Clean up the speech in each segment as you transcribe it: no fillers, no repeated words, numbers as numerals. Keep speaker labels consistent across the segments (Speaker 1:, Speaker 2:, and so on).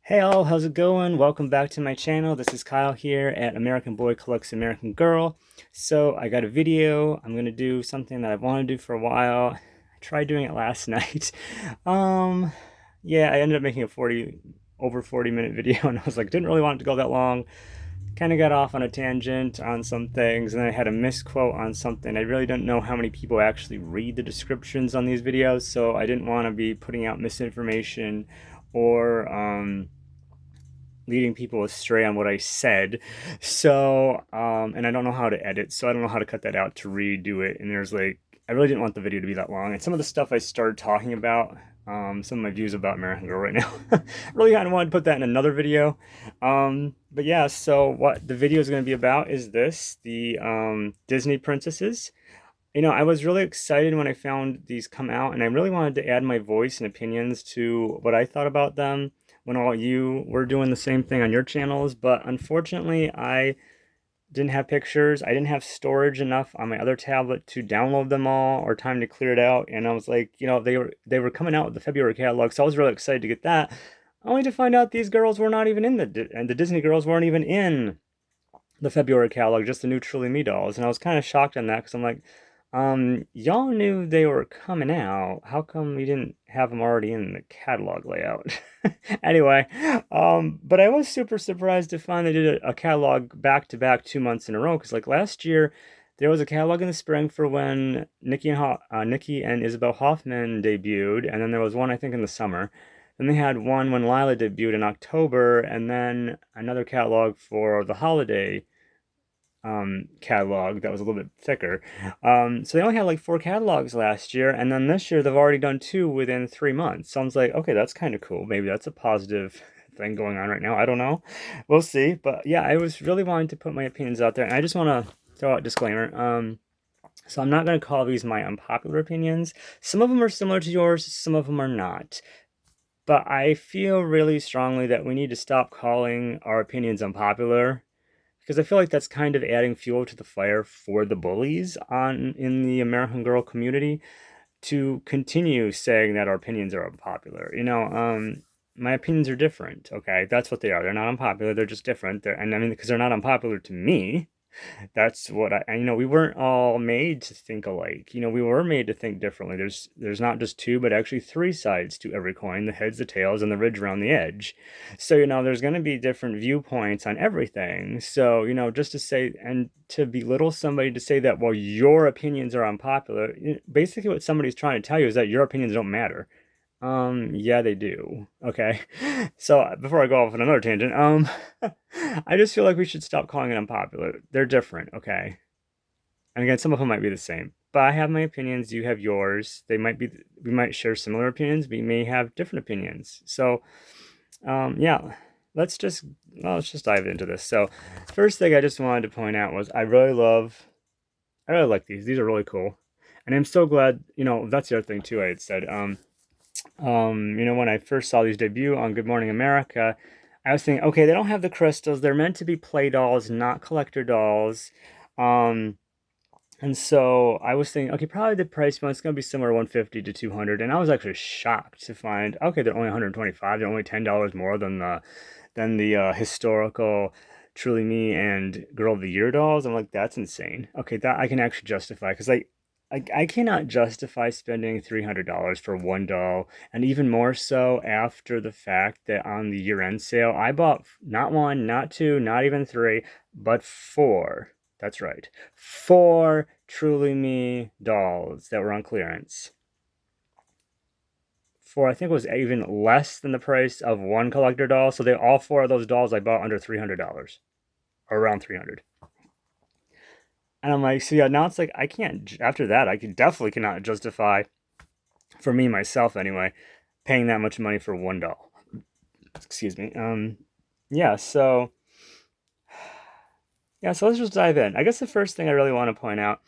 Speaker 1: Hey all, how's it going? Welcome back to my channel. This is Kyle here at American Boy Collects American Girl. So I got a video. I'm gonna do something that I've wanted to do for a while. I tried doing it last night. Um, yeah, I ended up making a over 40-minute video, and I was like, didn't really want it to go that long. Kind of got off on a tangent on some things, and then I had a misquote on something. I really don't know how many people actually read the descriptions on these videos, so I didn't want to be putting out misinformation or leading people astray on what I said. So, and I don't know how to edit, so I don't know how to cut that out to redo it. And there's like, I really didn't want the video to be that long. And some of the stuff I started talking about, some of my views about American Girl right now, really kind of wanted to put that in another video. But yeah, so what the video is going to be about is this, the Disney princesses. I was really excited when I found these come out, and I really wanted to add my voice and opinions to what I thought about them when all you were doing the same thing on your channels. But unfortunately, I didn't have pictures. I didn't have storage enough on my other tablet to download them all or time to clear it out. And I was like, they were coming out with the February catalog, so I was really excited to get that. Only to find out these girls were not even in and the Disney girls weren't even in the February catalog, just the new Truly Me dolls. And I was kind of shocked on that because I'm like, y'all knew they were coming out. How come you didn't have them already in the catalog layout? Anyway, but I was super surprised to find they did a catalog back to back 2 months in a row. Because like last year, there was a catalog in the spring for when Nikki and Isabel Hoffman debuted, and then there was one I think in the summer. Then they had one when Lila debuted in October, and then another catalog for the holiday catalog that was a little bit thicker. So they only had like 4 catalogs last year, and then this year they've already done 2 within 3 months. So I was like, okay, that's kind of cool. Maybe that's a positive thing going on right now. I don't know. We'll see. But yeah, I was really wanting to put my opinions out there, and I just want to throw out a disclaimer. So I'm not going to call these my unpopular opinions. Some of them are similar to yours, some of them are not. But I feel really strongly that we need to stop calling our opinions unpopular because I feel like that's kind of adding fuel to the fire for the bullies in the American Girl community to continue saying that our opinions are unpopular. My opinions are different. Okay, that's what they are. They're not unpopular. They're just different. And I mean, because they're not unpopular to me, that's what we weren't all made to think alike. We were made to think differently. There's not just 2, but actually 3 sides to every coin, the heads, the tails, and the ridge around the edge. So, there's going to be different viewpoints on everything. So, just to say, and to belittle somebody to say that, well, your opinions are unpopular, basically what somebody's trying to tell you is that your opinions don't matter. Yeah, they do. Okay. So before I go off on another tangent, I just feel like we should stop calling it unpopular. They're different, okay? And again, some of them might be the same. But I have my opinions, you have yours. We might share similar opinions, we may have different opinions. So, yeah, let's just dive into this. So, first thing I just wanted to point out was I really like these. These are really cool. And I'm so glad, that's the other thing too I had said. When I first saw these debut on Good Morning America, I was thinking, okay, they don't have the crystals. They're meant to be play dolls, not collector dolls. And so I was thinking, okay, probably the price point is going to be somewhere 150 to 200. And I was actually shocked to find, okay, they're only 125. They're only $10 more than the historical Truly Me and Girl of the Year dolls. I'm like, that's insane. Okay, that I can actually justify because I cannot justify spending $300 for one doll, and even more so after the fact that on the year-end sale, I bought not 1, not 2, not even 3, but 4. That's right, 4 Truly Me dolls that were on clearance. For I think it was even less than the price of one collector doll. So all 4 of those dolls I bought under $300, or around 300. And I'm like, so yeah, now it's like I can't. After that, I definitely cannot justify, for me myself anyway, paying that much money for one doll. Excuse me. Yeah. So let's just dive in. I guess the first thing I really want to point out.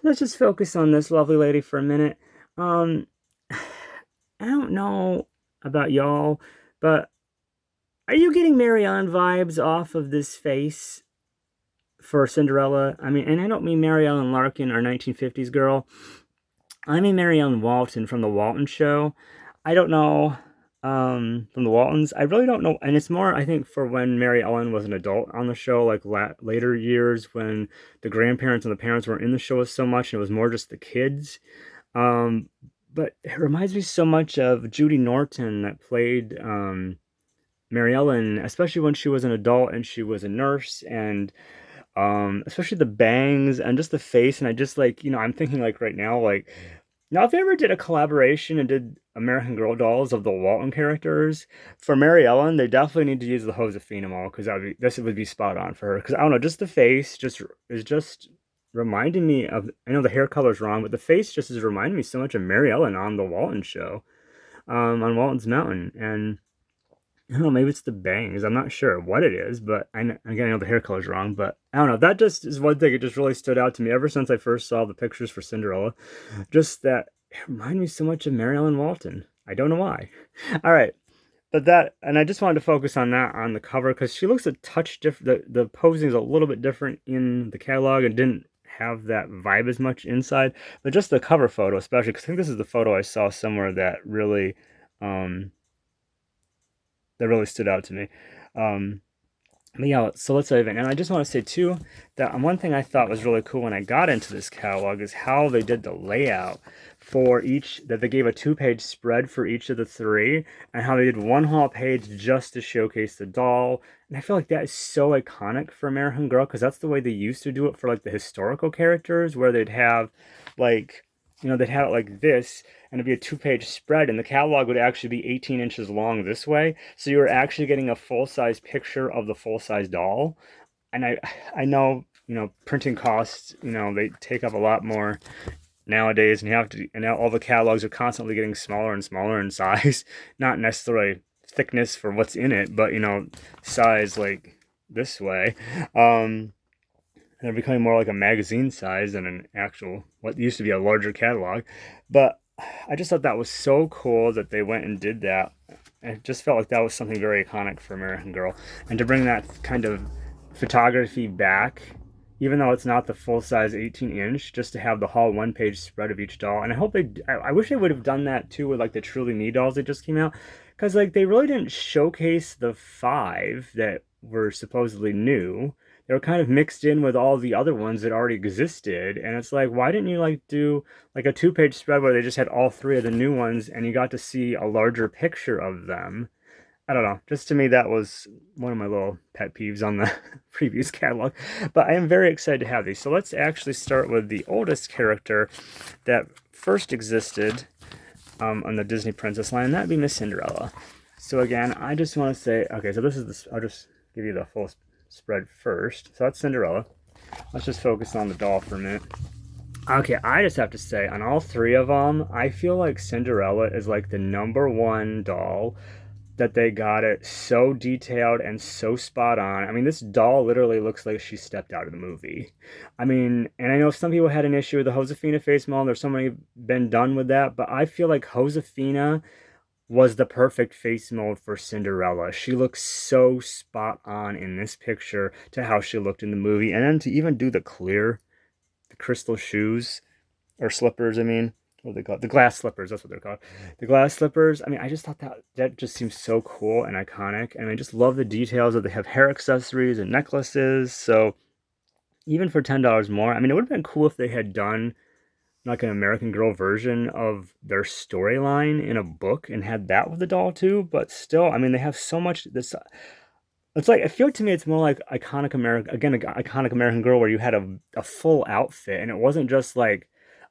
Speaker 1: Let's just focus on this lovely lady for a minute. I don't know about y'all, but are you getting Marianne vibes off of this face for Cinderella? I mean, and I don't mean Mary Ellen Larkin or 1950s girl. I mean Mary Ellen Walton from the Walton Show. I don't know from the Waltons. I really don't know, and it's more I think for when Mary Ellen was an adult on the show, like later years when the grandparents and the parents weren't in the show so much, and it was more just the kids. Um, but it reminds me so much of Judy Norton that played Mary Ellen, especially when she was an adult and she was a nurse, and especially the bangs and just the face. And I just like, I'm thinking like right now, like now if they ever did a collaboration and did American Girl dolls of the Walton characters for Mary Ellen, they definitely need to use the Josefina model because that would be this would be spot on for her. Because I don't know, just the face just is just reminding me of. I know the hair color's wrong, but the face just is reminding me so much of Mary Ellen on the Walton show, on Walton's Mountain. And I don't know, maybe it's the bangs. I'm not sure what it is, but again, I know the hair color's wrong, but I don't know. That just is one thing. It just really stood out to me ever since I first saw the pictures for Cinderella. Just that it reminded me so much of Mary Ellen Walton. I don't know why. All right, but and I just wanted to focus on that on the cover because she looks a touch different. The posing is a little bit different in the catalog and didn't have that vibe as much inside. But just the cover photo, especially because I think this is the photo I saw somewhere um, that really stood out to me. Um, but yeah, so let's dive in. And I just want to say too that one thing I thought was really cool when I got into this catalog is how they did the layout for each, that they gave a 2-page spread for each of the three, and how they did one whole page just to showcase the doll. And I feel like that is so iconic for American Girl because that's the way they used to do it for like the historical characters, where they'd have like, they'd have it like this, and it'd be a 2-page spread, and the catalog would actually be 18 inches long this way. So you were actually getting a full-size picture of the full-size doll. And I know, printing costs, they take up a lot more nowadays, and now all the catalogs are constantly getting smaller and smaller in size. Not necessarily thickness for what's in it, but, size like this way. They're becoming more like a magazine size than an actual, what used to be a larger catalog. But I just thought that was so cool that they went and did that. It just felt like that was something very iconic for American Girl. And to bring that kind of photography back, even though it's not the full size 18-inch, just to have the whole 1-page spread of each doll. And I hope I wish they would have done that too with like the Truly Me dolls that just came out. Because like they really didn't showcase the 5 that were supposedly new. They were kind of mixed in with all the other ones that already existed. And it's like, why didn't you like do like a 2-page spread where they just had all 3 of the new ones and you got to see a larger picture of them? I don't know. Just to me, that was one of my little pet peeves on the previous catalog. But I am very excited to have these. So let's actually start with the oldest character that first existed on the Disney Princess line, and that'd be Miss Cinderella. So again, I just want to say, okay, so this is this. I'll just give you the full spread first. So that's Cinderella. Let's just focus on the doll for a minute. Okay, I just have to say, on all 3 of them, I feel like Cinderella is like the #1 doll that they got it so detailed and so spot on. I mean, this doll literally looks like she stepped out of the movie. I mean, and I know some people had an issue with the Josefina face mold. There's so many been done with that, but I feel like Josefina was the perfect face mold for Cinderella. She looks so spot on in this picture to how she looked in the movie. And then to even do the crystal shoes or slippers, I mean, what are they called? The glass slippers, that's what they're called. The glass slippers. I mean, I just thought that just seems so cool and iconic. And I just love the details that they have hair accessories and necklaces. So even for $10 more, I mean, it would have been cool if they had done like an American Girl version of their storyline in a book and had that with the doll too. But still, I mean, they have so much this. It's like, I feel to me it's more like iconic American Girl, where you had a full outfit and it wasn't just like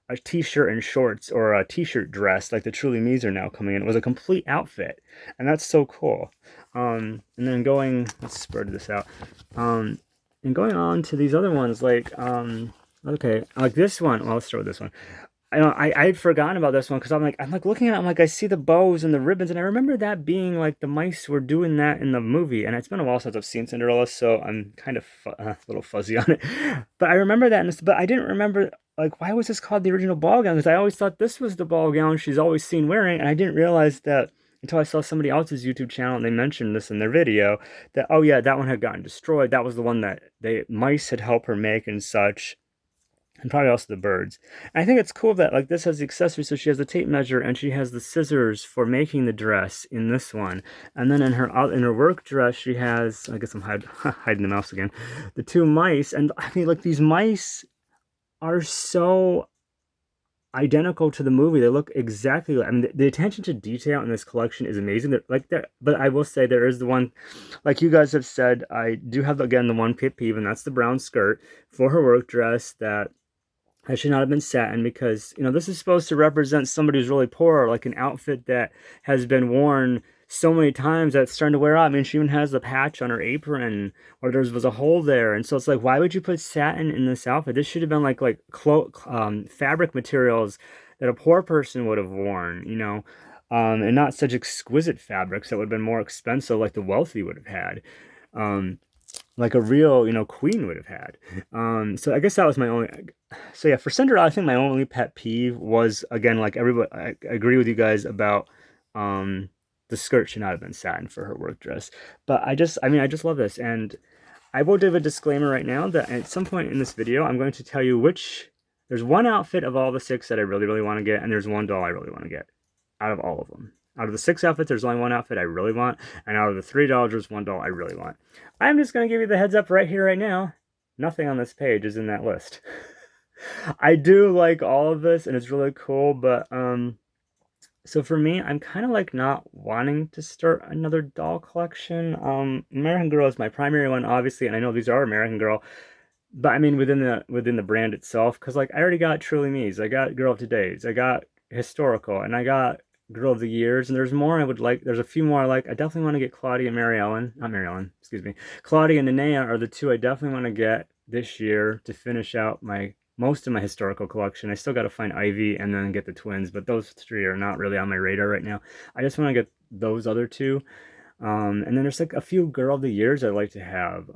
Speaker 1: a t-shirt and shorts or a t-shirt dress like the Truly Me's are now coming in. It was a complete outfit, and that's so cool. And then let's spread this out. And going on to these other ones, okay, like this one. Well, let's start with this one. I had forgotten about this one because I'm like looking at it, I'm like, I see the bows and the ribbons, and I remember that being like the mice were doing that in the movie. And it's been a while since I've seen Cinderella, so I'm kind of a little fuzzy on it. But I remember that, but I didn't remember like why was this called the original ball gown? Because I always thought this was the ball gown she's always seen wearing, and I didn't realize that until I saw somebody else's YouTube channel and they mentioned this in their video that, oh yeah, that one had gotten destroyed. That was the one that mice had helped her make and such. and probably also the birds. And I think it's cool that like this has the accessories, so she has the tape measure and she has the scissors for making the dress in this one. And then in her work dress, she has, I guess I'm hiding the mouse again, the two mice. And I mean, like these mice are so identical to the movie. They look exactly like. I mean, the attention to detail in this collection is amazing. But I will say there is the one, like you guys have said, I do have again the one pet peeve, and that's the brown skirt for her work dress that I should not have been satin because, this is supposed to represent somebody who's really poor, like an outfit that has been worn so many times that it's starting to wear out. I mean, she even has the patch on her apron or there was a hole there. And so it's like, why would you put satin in this outfit? This should have been fabric materials that a poor person would have worn, and not such exquisite fabrics that would have been more expensive like the wealthy would have had. Um, like a real, queen would have had. So I guess that was my only. So yeah, for Cinderella, I think my only pet peeve was again, like everybody, I agree with you guys about um the skirt should not have been satin for her work dress. But I just love this, and I will give a disclaimer right now that at some point in this video, I'm going to tell you which. There's one outfit of all the six that I really, really want to get, and there's one doll I really want to get out of all of them. Out of the six outfits, there's only one outfit I really want, and out of the $3, there's one doll I really want. I'm just going to give you the heads up right here, right now. Nothing on this page is in that list. I do like all of this, and it's really cool, but, so for me, I'm kind of like not wanting to start another doll collection. American Girl is my primary one, obviously, and I know these are American Girl, but I mean within the brand itself, because like I already got Truly Me's, I got Girl of Today's, I got Historical, and I got Girl of the Years, and there's more I would like. There's a few more I like. I definitely want to get Claudia and Mary Ellen, not Mary Ellen, excuse me. Claudia and Nenea are the two I definitely want to get this year to finish out my most of my historical collection. I still got to find Ivy and then get the twins, but those three are not really on my radar right now. I just want to get those other two. And then there's like a few Girl of the Years I'd like to have.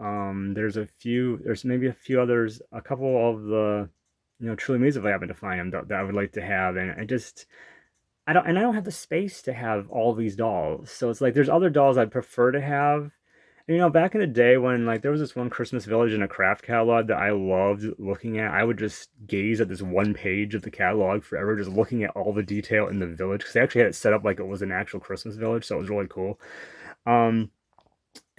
Speaker 1: There's maybe a few others, a couple of the, Truly Me's if I happen to find them that I would like to have. And I don't have the space to have all these dolls. So it's like there's other dolls I'd prefer to have. And, back in the day when like there was this one Christmas Village in a craft catalog that I loved looking at, I would just gaze at this one page of the catalog forever, just looking at all the detail in the village because they actually had it set up like it was an actual Christmas village, so it was really cool. Um,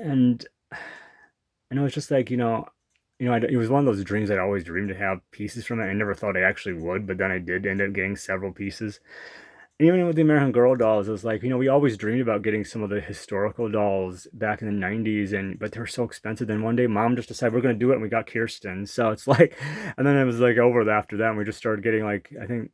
Speaker 1: and I know it's just like, it was one of those dreams I'd always dreamed to have pieces from it. I never thought I actually would, but then I did end up getting several pieces. And even with the American Girl dolls, it was like, we always dreamed about getting some of the historical dolls back in the 90s, but they were so expensive. Then one day mom just decided we're going to do it, and we got Kirsten. So it's like, and then it was like over after that, and we just started getting like, I think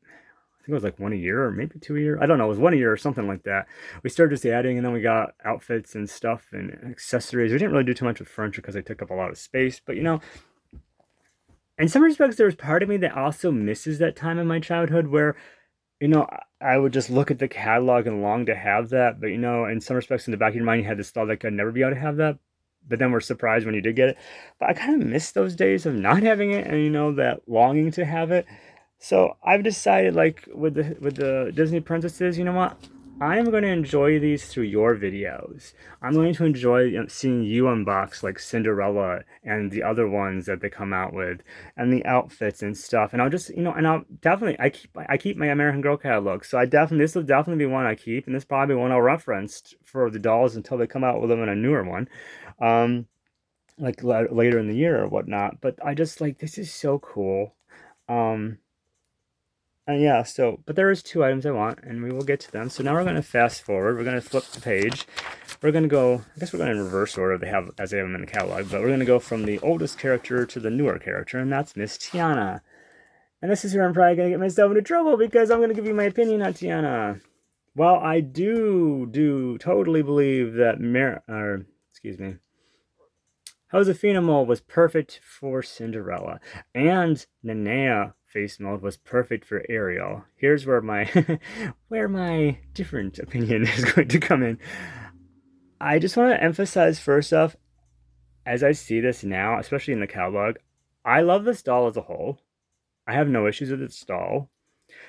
Speaker 1: it was like one a year or maybe 2 a year. I don't know. It was one a year or something like that. We started just adding, and then we got outfits and stuff and accessories. We didn't really do too much with furniture because they took up a lot of space. But in some respects, there was part of me that also misses that time in my childhood where, I would just look at the catalog and long to have that. But in some respects, in the back of your mind, you had this thought like I'd never be able to have that. But then we're surprised when you did get it. But I kind of miss those days of not having it and that longing to have it. So I've decided, like with the Disney princesses, you know what? I am going to enjoy these through your videos. I'm going to enjoy seeing you unbox like Cinderella and the other ones that they come out with, and the outfits and stuff. And I'll just, and I'll definitely I keep my American Girl catalog, so this will definitely be one I keep, and this probably one I'll reference for the dolls until they come out with them in a newer one. Like later in the year or whatnot. But I just like this is so cool. Um, and yeah, but there is two items I want, and we will get to them. So now we're going to fast forward. We're going to flip the page. We're going to go, I guess we're going in reverse order as they have them in the catalog, but we're going to go from the oldest character to the newer character, and that's Miss Tiana. And this is where I'm probably going to get myself into trouble because I'm going to give you my opinion on Tiana. Well, I do totally believe that Josefina mold was perfect for Cinderella, and Nenea face mold was perfect for Ariel. Here's where my where my different opinion is going to come in. I just want to emphasize first off, as I see this now, especially in the catalog, I love this doll as a whole. I have no issues with its doll.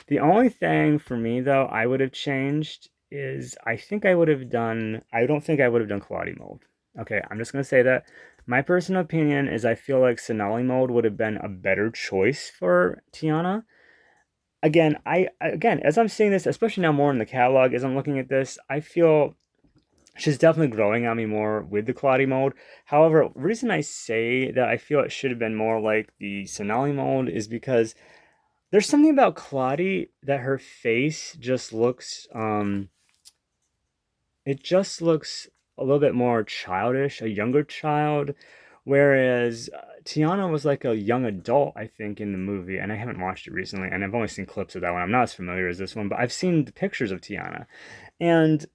Speaker 1: The only thing for me though I would have changed is I don't think I would have done Claudia mold. Okay, I'm just gonna say that. My personal opinion is I feel like Sonali mode would have been a better choice for Tiana. Again, again, as I'm seeing this, especially now more in the catalog, as I'm looking at this, I feel she's definitely growing on me more with the Claudie mode. However, the reason I say that I feel it should have been more like the Sonali mode is because there's something about Claudie that her face just looks it just looks a little bit more childish, a younger child, whereas Tiana was like a young adult, I think, in the movie, and I haven't watched it recently, and I've only seen clips of that one. I'm not as familiar as this one, but I've seen the pictures of Tiana, and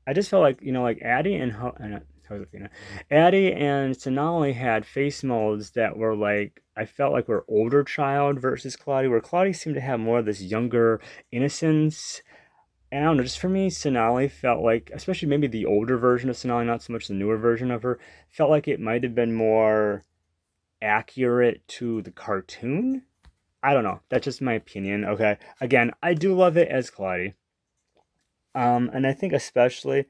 Speaker 1: I just felt like like Addie and Josefina, Addie and Sonali had face molds that were like I felt like were older child versus Claudia, where Claudia seemed to have more of this younger innocence. And I don't know, just for me, Sonali felt like, especially maybe the older version of Sonali, not so much the newer version of her, felt like it might have been more accurate to the cartoon. I don't know. That's just my opinion. Okay. Again, I do love it as Claudia. And I think especially,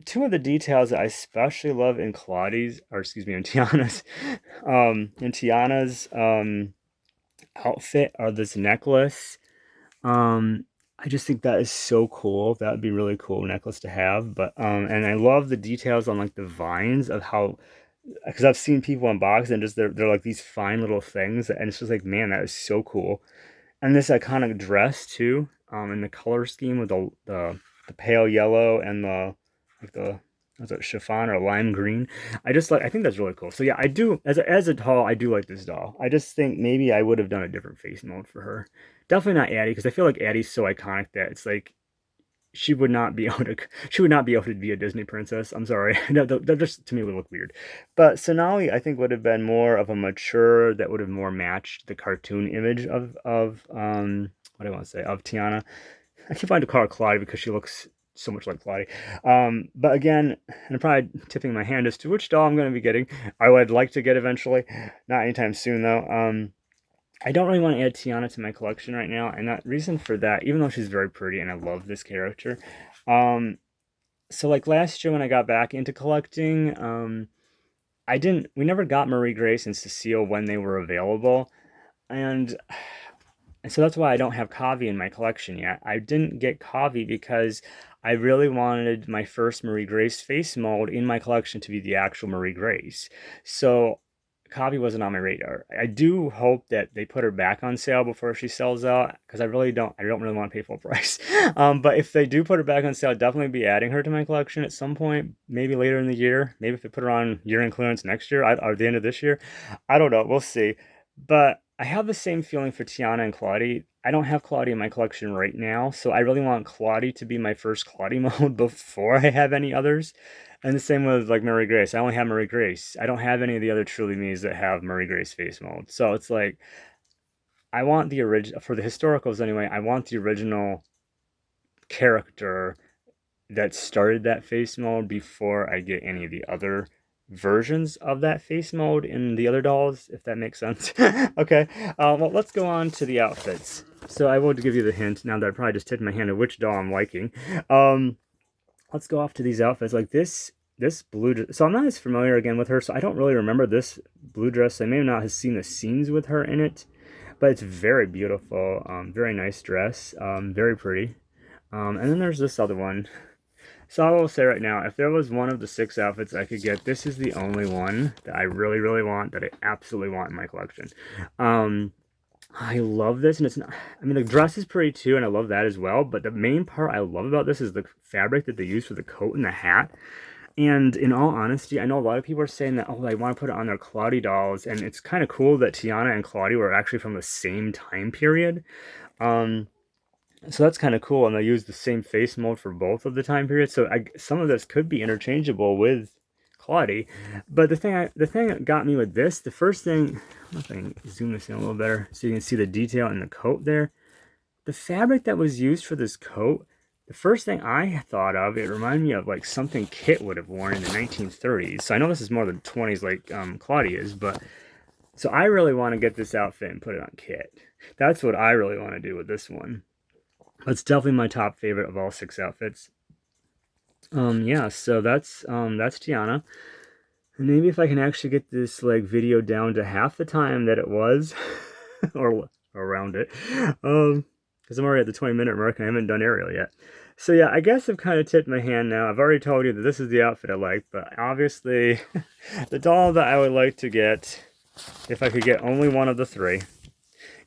Speaker 1: two of the details that I especially love in Claudia's, or excuse me, in Tiana's outfit are this necklace. Um, I just think that is so cool. That would be really cool necklace to have. But and I love the details on like the vines of how, because I've seen people unbox and just they're like these fine little things, and it's just like man, that is so cool. And this iconic dress too, and the color scheme with the pale yellow and the like the was it chiffon or lime green. I think that's really cool. So yeah, I do as a doll, I do like this doll. I just think maybe I would have done a different face mode for her. Definitely not Addie because I feel like Addie's so iconic that it's like she would not be able to she would not be able to be a Disney princess. I'm sorry. No, that just to me would look weird. But Sonali I think would have been more of a mature that would have more matched the cartoon image of what do I want to say of Tiana. I keep wanting to call her Claudia because she looks so much like Claudia. But again, and I'm probably tipping my hand as to which doll I'm going to be getting. I would like to get eventually, not anytime soon though. I don't really want to add Tiana to my collection right now, and that reason for that, even though she's very pretty and I love this character, um, so like last year when I got back into collecting, we never got Marie Grace and Cecile when they were available, and and so that's why I don't have Kavi in my collection yet. I didn't get Kavi because I really wanted my first Marie Grace face mold in my collection to be the actual Marie Grace. So Kavi wasn't on my radar. I do hope that they put her back on sale before she sells out because I don't really want to pay full price. But if they do put her back on sale, I'll definitely be adding her to my collection at some point, maybe later in the year. Maybe if they put her on year-end clearance next year or the end of this year. I don't know. We'll see. But I have the same feeling for Tiana and Claudie. I don't have Claudie in my collection right now, so I really want Claudie to be my first Claudie mode before I have any others. And the same with like Marie Grace. I only have Marie Grace. I don't have any of the other Truly Me's that have Marie Grace face mode. So it's like I want the original for the historicals anyway. I want the original character that started that face mode before I get any of the other versions of that face mode in the other dolls, if that makes sense. Okay, well, let's go on to the outfits. So I will give you the hint now that I probably just tipped my hand at which doll I'm liking. Let's go off to these outfits. Like this blue dress. So I'm not as familiar again with her, so I don't really remember this blue dress. I may not have seen the scenes with her in it, but it's very beautiful. Very nice dress. Very pretty. And then there's this other one. So I will say right now, if there was one of the 6 outfits I could get, this is the only one that I really, really want, that I absolutely want in my collection. Um, I love this, and it's not, I mean, the dress is pretty too, and I love that as well, but the main part I love about this is the fabric that they use for the coat and the hat. And in all honesty, I know a lot of people are saying that, oh, they want to put it on their Claudie dolls, and it's kind of cool that Tiana and Claudie were actually from the same time period. Um, so that's kind of cool, and they use the same face mold for both of the time periods. So some of this could be interchangeable with Claudie. But the thing that got me with this, the first thing, I don't know if I can zoom this in a little better so you can see the detail in the coat there. The fabric that was used for this coat, the first thing I thought of, it reminded me of like something Kit would have worn in the 1930s. So I know this is more the 20s like Claudie is, but so I really want to get this outfit and put it on Kit. That's what I really want to do with this one. It's definitely my top favorite of all 6 outfits. Yeah, so that's Tiana. And maybe if I can actually get this like video down to half the time that it was, or around it, because I'm already at the 20-minute mark and I haven't done Ariel yet. So yeah, I guess I've kind of tipped my hand now. I've already told you that this is the outfit I like, but obviously, the doll that I would like to get, if I could get only one of the three,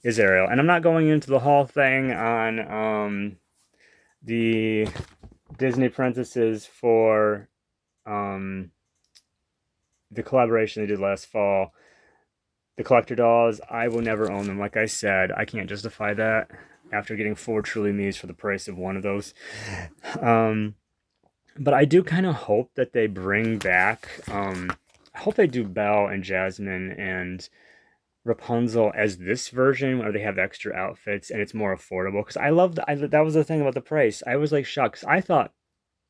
Speaker 1: is Ariel. And I'm not going into the whole thing on the Disney princesses for um, the collaboration they did last fall. The collector dolls, I will never own them. Like I said, I can't justify that after getting four Truly Me's for the price of one of those. Um, but I do kind of hope that they bring back. I hope they do Belle and Jasmine and Rapunzel as this version where they have extra outfits and it's more affordable. Because I love that was the thing about the price. I was like shocked 'cause I thought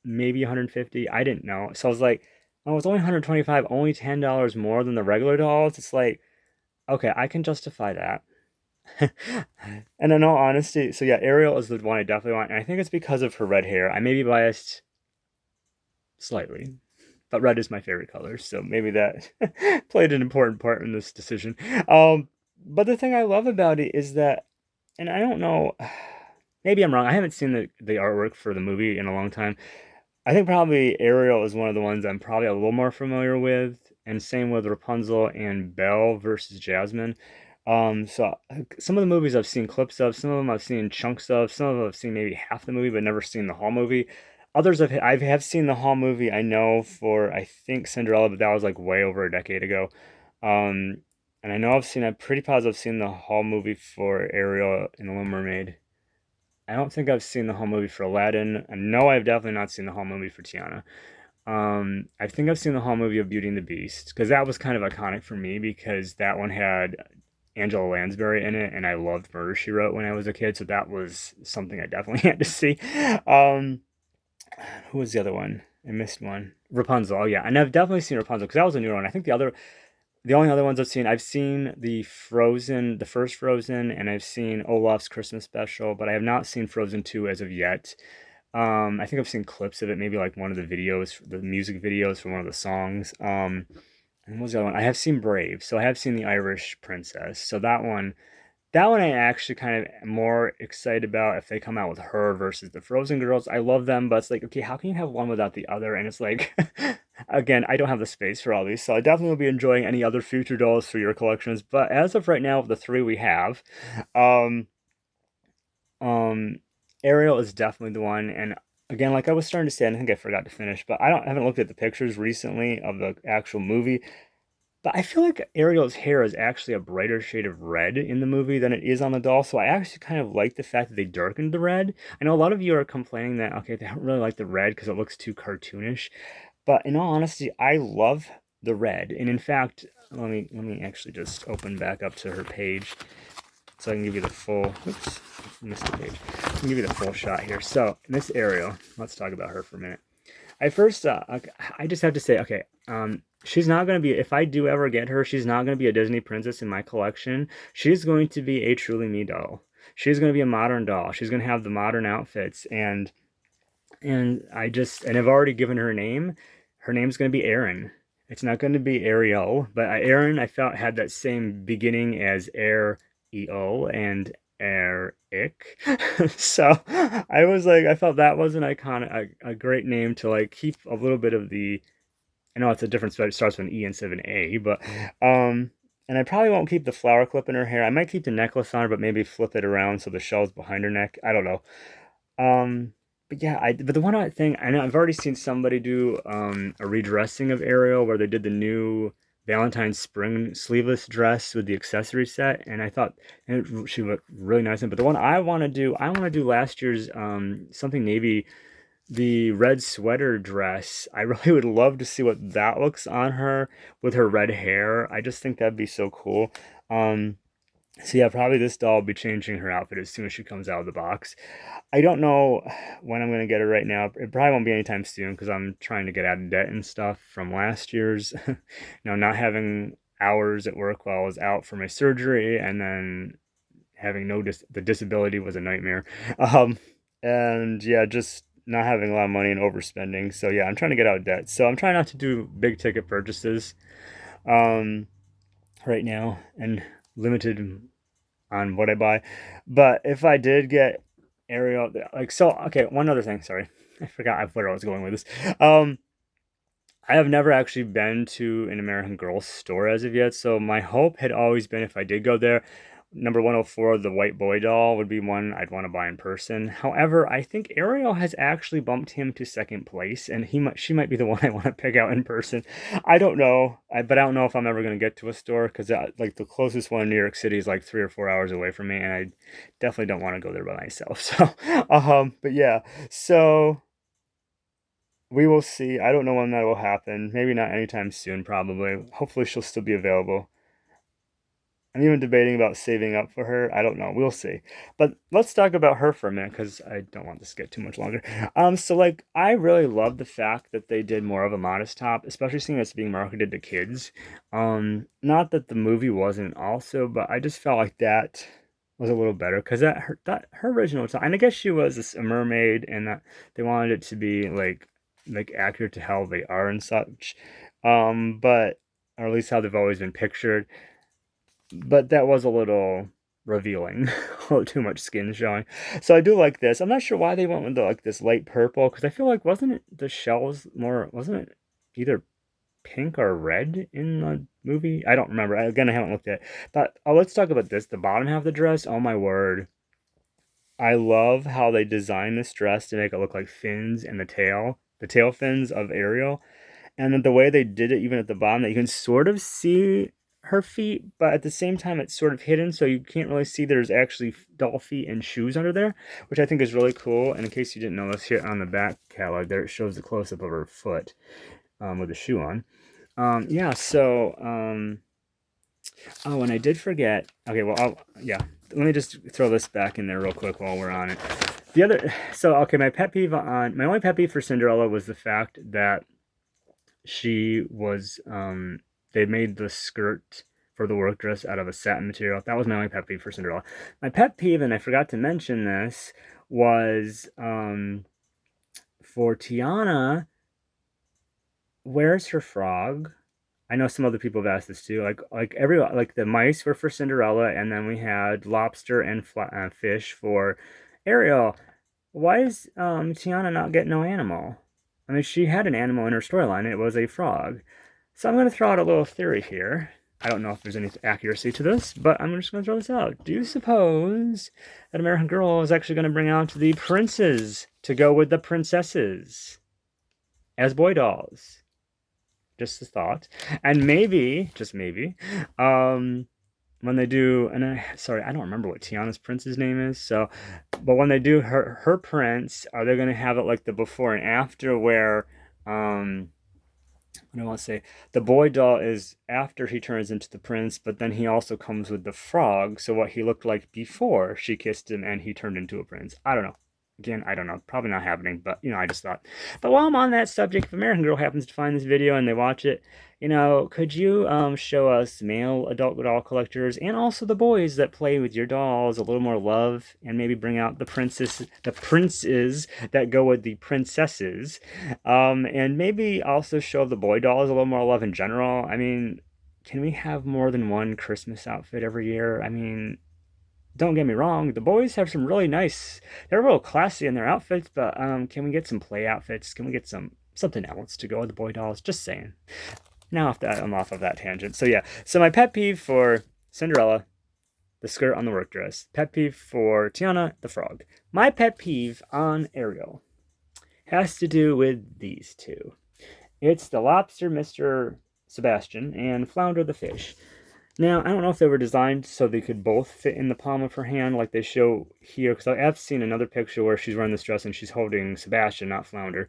Speaker 1: maybe 150. I didn't know, so I was like, oh, it's only 125, only $10 more than the regular dolls. It's like, okay, I can justify that. And in all honesty, so yeah, Ariel is the one I definitely want, and I think it's because of her red hair. I may be biased slightly, but red is my favorite color, so maybe that played an important part in this decision. But the thing I love about it is that, and I don't know, maybe I'm wrong. I haven't seen the artwork for the movie in a long time. I think probably Ariel is one of the ones I'm probably a little more familiar with, and same with Rapunzel and Belle versus Jasmine. So some of the movies I've seen clips of, some of them I've seen chunks of, some of them I've seen maybe half the movie, but never seen the whole movie. Others I have seen the whole movie. I know for I think Cinderella, but that was like way over a decade ago. Um, and I know I'm pretty positive I've seen the whole movie for Ariel and the Little Mermaid. I don't think I've seen the whole movie for Aladdin. I know I've definitely not seen the whole movie for Tiana. I think I've seen the whole movie of Beauty and the Beast because that was kind of iconic for me because that one had Angela Lansbury in it, and I loved Murder She Wrote when I was a kid, so that was something I definitely had to see. Um, who was the other one? I missed one. Rapunzel. Oh yeah, and I've definitely seen Rapunzel because that was a new one. I think the only other ones I've seen the Frozen, the first Frozen, and I've seen Olaf's Christmas special, but I have not seen Frozen 2 as of yet. I think I've seen clips of it, maybe like one of the videos, the music videos for one of the songs. And what was the other one? I have seen Brave, so I have seen the Irish Princess. So that one I actually kind of am more excited about if they come out with her versus the Frozen girls. I love them, but it's like, okay, how can you have one without the other? And it's like, again, I don't have the space for all these, so I definitely will be enjoying any other future dolls for your collections. But as of right now, of the three we have, um, um, Ariel is definitely the one. And again, like I was starting to say, I think I forgot to finish, but I haven't looked at the pictures recently of the actual movie. But I feel like Ariel's hair is actually a brighter shade of red in the movie than it is on the doll. So I actually kind of like the fact that they darkened the red. I know a lot of you are complaining that, okay, they don't really like the red because it looks too cartoonish. But in all honesty, I love the red. And in fact, let me actually just open back up to her page so I can give you the full, oops, missed the page. I can give you the full shot here. So Miss Ariel, let's talk about her for a minute. I just have to say, okay, she's not going to be, if I do ever get her, she's not going to be a Disney princess in my collection. She's going to be a truly me doll. She's going to be a modern doll. She's going to have the modern outfits. And I've already given her a name. Her name's going to be Erin. It's not going to be Ariel, but Erin, I felt had that same beginning as Air EO and Eric. So I was like, I felt that was an iconic, a great name to like keep a little bit of the. I know it's a different spell. It starts with an E instead of an A, but um, and I probably won't keep the flower clip in her hair. I might keep the necklace on her, but maybe flip it around so the shell's behind her neck. I don't know. Um, but yeah, but the one thing I know I've already seen somebody do a redressing of Ariel where they did the new Valentine's spring sleeveless dress with the accessory set, and I thought she looked really nice in. But the one I want to do last year's something navy, the red sweater dress. I really would love to see what that looks on her with her red hair. I just think that'd be so cool. Um, so yeah, probably this doll will be changing her outfit as soon as she comes out of the box. I don't know when I'm gonna get her right now. It probably won't be anytime soon because I'm trying to get out of debt and stuff from last year's. Not having hours at work while I was out for my surgery, and then having no the disability was a nightmare. Um, and yeah, just not having a lot of money and overspending. So yeah, I'm trying to get out of debt. So I'm trying not to do big ticket purchases um, right now and limited on what I buy. But if I did get Ariel, like so, okay. One other thing. Sorry, I forgot where I was going with this. I have never actually been to an American Girl store as of yet, so my hope had always been if I did go there, number 104, the white boy doll would be one I'd want to buy in person. However, I think Ariel has actually bumped him to second place, and she might be the one I want to pick out in person. I don't know, but I don't know if I'm ever going to get to a store because like the closest one in New York City is like 3 or 4 hours away from me, and I definitely don't want to go there by myself. So, but yeah, so. We will see. I don't know when that will happen. Maybe not anytime soon, probably. Hopefully, she'll still be available. I'm even debating about saving up for her. I don't know. We'll see. But let's talk about her for a minute because I don't want this to get too much longer. So like I really love the fact that they did more of a modest top, especially seeing it's being marketed to kids. Not that the movie wasn't also, but I just felt like that was a little better because that her original top, and I guess she was a mermaid, and that they wanted it to be like accurate to how they are and such. But or at least how they've always been pictured, but that was a little revealing, a little too much skin showing. So I do like this. I'm not sure why they went with like this light purple because I feel like wasn't it the shells more wasn't it either pink or red in the movie? I don't remember. Again, I haven't looked at it. But let's talk about this. The bottom half of the dress. Oh my word. I love how they designed this dress to make it look like fins and the tail fins of Ariel. And then the way they did it, even at the bottom, that you can sort of see her feet, but at the same time, it's sort of hidden, so you can't really see there's actually doll feet and shoes under there, which I think is really cool. And in case you didn't notice, here on the back catalog, there it shows the close up of her foot with the shoe on. Yeah, so, oh, and I did forget. Okay, well, yeah, let me just throw this back in there real quick while we're on it. The other, so, okay, my only pet peeve for Cinderella was the fact that she was they made the skirt for the work dress out of a satin material. That was my only pet peeve for Cinderella. My pet peeve, and I forgot to mention this, was for Tiana. Where's her frog? I know some other people have asked this too. Like the mice were for Cinderella, and then we had lobster and fish for Ariel. Why is Tiana not getting no animal? I mean, she had an animal in her storyline. It was a frog. So I'm going to throw out a little theory here. I don't know if there's any accuracy to this, but I'm just going to throw this out. Do you suppose that American Girl is actually going to bring out the princes to go with the princesses as boy dolls? Just a thought. And maybe, just maybe, when they do, and sorry, I don't remember what Tiana's prince's name is. So, but when they do her prince, are they going to have it like the before and after, where what do I want to say? The boy doll is after he turns into the prince, but then he also comes with the frog. So what he looked like before she kissed him and he turned into a prince. I don't know. Again, I don't know. Probably not happening, but I just thought. But while I'm on that subject, if American Girl happens to find this video and they watch it, could you show us male adult doll collectors and also the boys that play with your dolls a little more love and maybe bring out the princes that go with the princesses, and maybe also show the boy dolls a little more love in general. I mean, can we have more than one Christmas outfit every year? I mean, don't get me wrong, the boys have some really nice. They're real classy in their outfits, but can we get some play outfits? Can we get something else to go with the boy dolls? Just saying. Now I'm off of that tangent. So yeah. So my pet peeve for Cinderella, the skirt on the work dress. Pet peeve for Tiana, the frog. My pet peeve on Ariel has to do with these two. It's the lobster, Mr. Sebastian, and Flounder the fish. Now, I don't know if they were designed so they could both fit in the palm of her hand like they show here, because I've seen another picture where she's wearing this dress and she's holding Sebastian, not Flounder.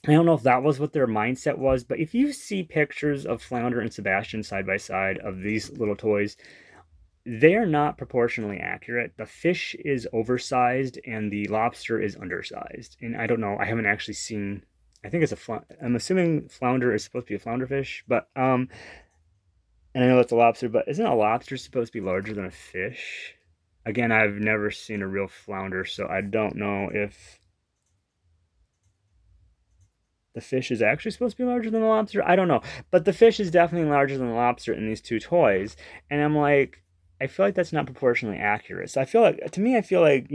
Speaker 1: I don't know if that was what their mindset was, but if you see pictures of Flounder and Sebastian side by side of these little toys, they are not proportionally accurate. The fish is oversized and the lobster is undersized. And I don't know, I haven't actually seen, I think I'm assuming Flounder is supposed to be a flounder fish, but and I know it's a lobster, but isn't a lobster supposed to be larger than a fish? Again, I've never seen a real flounder, so I don't know if the fish is actually supposed to be larger than the lobster. I don't know, but the fish is definitely larger than the lobster in these two toys, and I'm like, I feel like that's not proportionally accurate. So I feel like, to me, I feel like,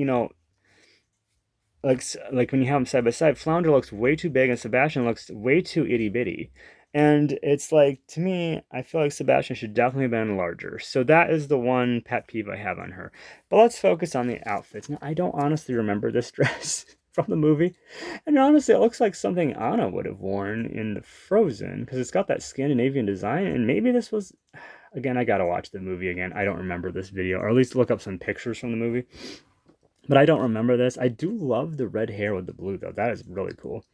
Speaker 1: like when you have them side by side, Flounder looks way too big and Sebastian looks way too itty bitty. And it's like, to me, I feel like Sebastian should definitely have been larger. So that is the one pet peeve I have on her. But let's focus on the outfits. Now, I don't honestly remember this dress from the movie. And honestly, it looks like something Anna would have worn in the Frozen because it's got that Scandinavian design. And maybe this was, again, I gotta watch the movie again. I don't remember this video, or at least look up some pictures from the movie. But I don't remember this. I do love the red hair with the blue, though. That is really cool.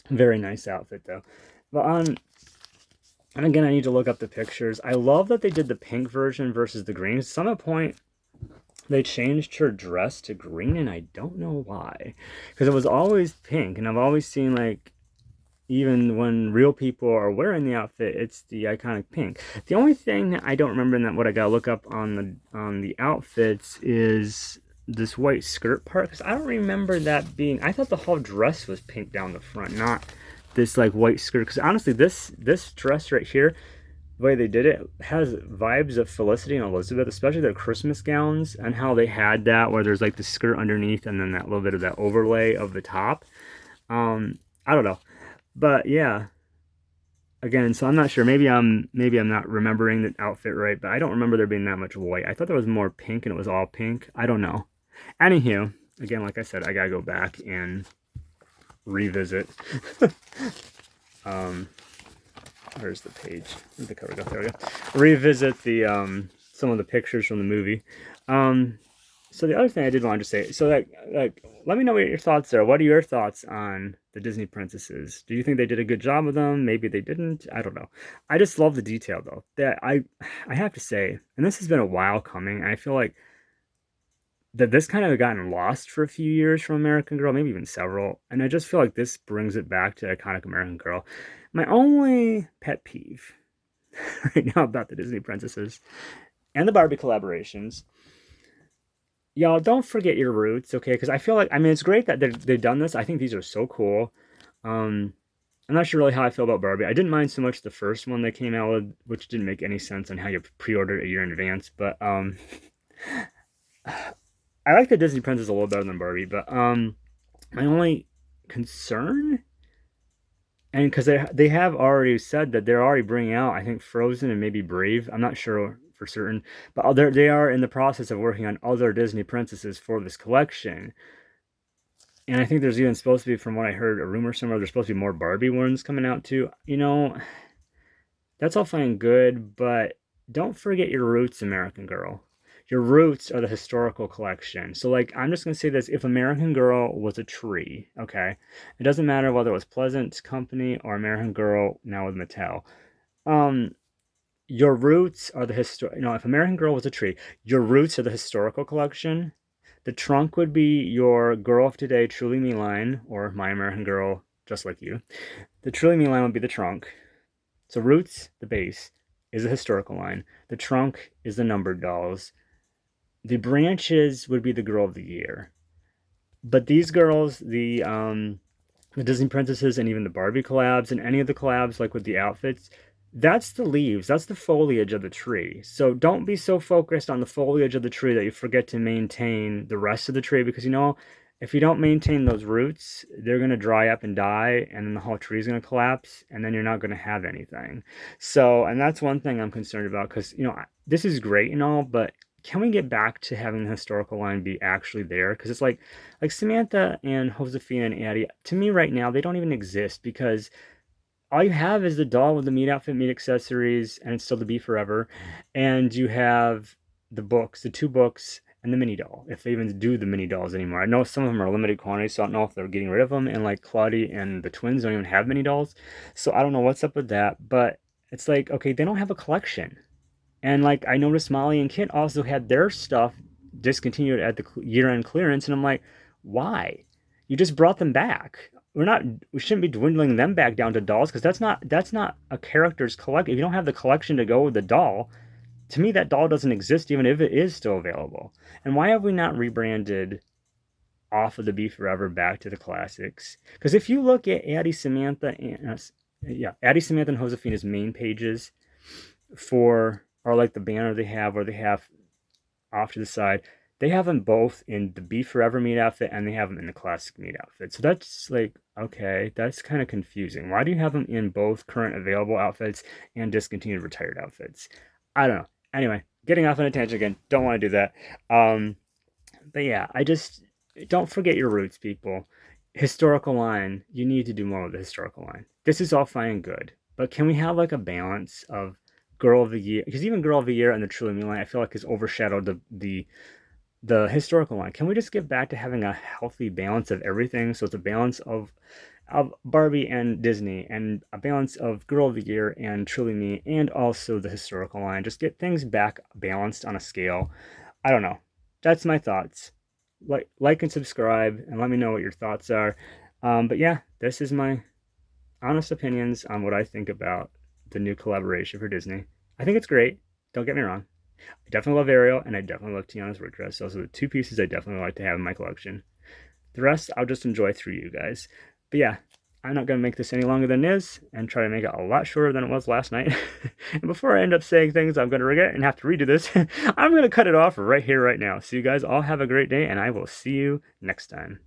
Speaker 1: Very nice outfit, though. But and again, I need to look up the pictures. I love that they did the pink version versus the green. Some at point, they changed her dress to green, and I don't know why. Because it was always pink, and I've always seen, like, even when real people are wearing the outfit, it's the iconic pink. The only thing that I don't remember, and that what I gotta look up on the outfits, is this white skirt part, because I don't remember that being. I thought the whole dress was pink down the front, not this like white skirt. Because honestly, this dress right here, the way they did it, has vibes of Felicity and Elizabeth, especially their Christmas gowns and how they had that where there's like the skirt underneath and then that little bit of that overlay of the top. I don't know, but yeah. Again, so I'm not sure. Maybe I'm not remembering the outfit right, but I don't remember there being that much white. I thought there was more pink and it was all pink. I don't know. Anywho, again, like I said, I gotta go back and revisit. um, where's the page? Where'd the cover go? There we go. Revisit the some of the pictures from the movie. So the other thing I did want to say, so like, let me know what your thoughts are. What are your thoughts on the Disney princesses? Do you think they did a good job with them? Maybe they didn't. I don't know. I just love the detail though. That I have to say, and this has been a while coming. I feel like that this kind of gotten lost for a few years from American Girl, maybe even several. And I just feel like this brings it back to iconic American Girl. My only pet peeve right now about the Disney princesses and the Barbie collaborations, y'all don't forget your roots, okay? Because I feel like, I mean, it's great that they've done this. I think these are so cool. Um, I'm not sure really how I feel about Barbie. I didn't mind so much the first one they came out with, which didn't make any sense on how you pre-order a year in advance. But I like the Disney princess a little better than Barbie. But my only concern, and because they have already said that they're already bringing out, I think, Frozen and maybe Brave. I'm not sure for certain, but they are in the process of working on other Disney princesses for this collection. And I think there's even supposed to be, from what I heard, a rumor somewhere, there's supposed to be more Barbie ones coming out too. That's all fine and good, but don't forget your roots, American Girl. Your roots are the historical collection. So, like, I'm just going to say this. If American Girl was a tree, okay, it doesn't matter whether it was Pleasant Company or American Girl now with Mattel. Um, your roots are the if American Girl was a tree, your roots are the historical collection. The trunk would be your Girl of Today, Truly Me line, or My American Girl, Just Like You. The Truly Me line would be the trunk. So roots, the base, is a historical line. The trunk is the numbered dolls. The branches would be the Girl of the Year. But these girls, the Disney princesses and even the Barbie collabs and any of the collabs, like with the outfits, that's the leaves, that's the foliage of the tree. So don't be so focused on the foliage of the tree that you forget to maintain the rest of the tree, because if you don't maintain those roots, they're going to dry up and die, and then the whole tree is going to collapse, and then you're not going to have anything. So, and that's one thing I'm concerned about, because this is great and all, but can we get back to having the historical line be actually there? Because it's like Samantha and Josefina and Addie, to me right now, they don't even exist, because all you have is the doll with the meat outfit, meat accessories, and it's still the Be Forever. And you have the books, the two books, and the mini doll, if they even do the mini dolls anymore. I know some of them are limited quantity, so I don't know if they're getting rid of them. And like Claudie and the twins don't even have mini dolls. So I don't know what's up with that. But it's like, okay, they don't have a collection. And like I noticed Molly and Kit also had their stuff discontinued at the year-end clearance, and I'm like, why? You just brought them back. We shouldn't be dwindling them back down to dolls, because that's not a character's collect. If you don't have the collection to go with the doll, to me that doll doesn't exist even if it is still available. And why have we not rebranded off of the Be Forever back to the classics. Because if you look at Addie Samantha and yeah, Addie Samantha and Josefina's main pages for or like the banner they have, or they have off to the side, they have them both in the Be Forever meat outfit and they have them in the classic meat outfit. So that's like, okay, that's kind of confusing. Why do you have them in both current available outfits and discontinued retired outfits? I don't know. Anyway, getting off on a tangent again. Don't want to do that. But yeah, I just don't forget your roots, people. Historical line, you need to do more with the historical line. This is all fine and good, but can we have like a balance of Girl of the Year? Because even Girl of the Year and the Truly Me line, I feel like has overshadowed the historical line. Can we just get back to having a healthy balance of everything? So it's a balance of Barbie and Disney, and a balance of Girl of the Year and Truly Me, and also the historical line. Just get things back balanced on a scale. I don't know. That's my thoughts. Like and subscribe, and let me know what your thoughts are. But yeah, this is my honest opinions on what I think about the new collaboration for Disney. I think it's great. Don't get me wrong. I definitely love Ariel, and I definitely love Tiana's work dress. Those are the two pieces I definitely like to have in my collection. The rest I'll just enjoy through you guys. But yeah, I'm not going to make this any longer than it is and try to make it a lot shorter than it was last night. And before I end up saying things I'm going to regret and have to redo this, I'm going to cut it off right here, right now. So you guys all have a great day, and I will see you next time.